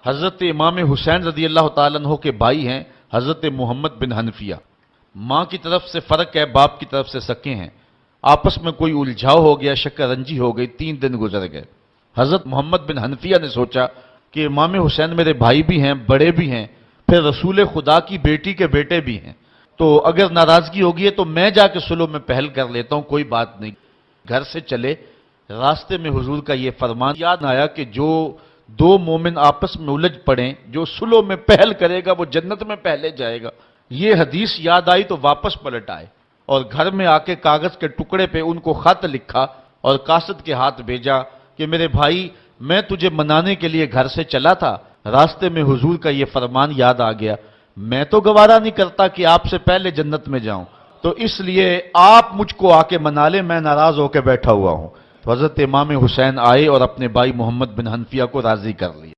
हजरत इमाम हुसैन रज़ी अल्लाह ताला अन्हु के भाई हैं हजरत मोहम्मद बिन हनफिया। माँ की तरफ से फर्क है, बाप की तरफ से सके हैं। आपस में कोई उलझाव हो गया, शक्करंजी हो गई, 3 दिन गुजर गए। हजरत मोहम्मद बिन हनफिया ने सोचा कि इमाम हुसैन मेरे भाई भी हैं, बड़े भी हैं, फिर रसूल खुदा की बेटी के बेटे भी हैं, तो अगर नाराजगी होगी है तो मैं जाके सुलह में पहल कर लेता हूं, कोई बात नहीं। घर से चले, रास्ते में हुजूर का यह फरमान याद आया कि जो 2 मोमिन आपस में उलझ पड़े, जो सुलह में पहल करेगा वो जन्नत में पहले जाएगा। ये हदीस याद आई तो वापस पलट आए और घर में आके कागज के टुकड़े पे उनको खत लिखा और कासद के हाथ भेजा कि मेरे भाई, मैं तुझे मनाने के लिए घर से चला था, रास्ते में हुजूर का यह फरमान याद आ गया, मैं तो गवारा नहीं करता कि आपसे पहले जन्नत में जाऊं, तो इसलिए आप मुझको आके मना ले, मैं नाराज होकर बैठा हुआ हूं। तो हजरत इमाम हुसैन आए और अपने भाई मोहम्मद बिन हनफिया को राजी कर लिया।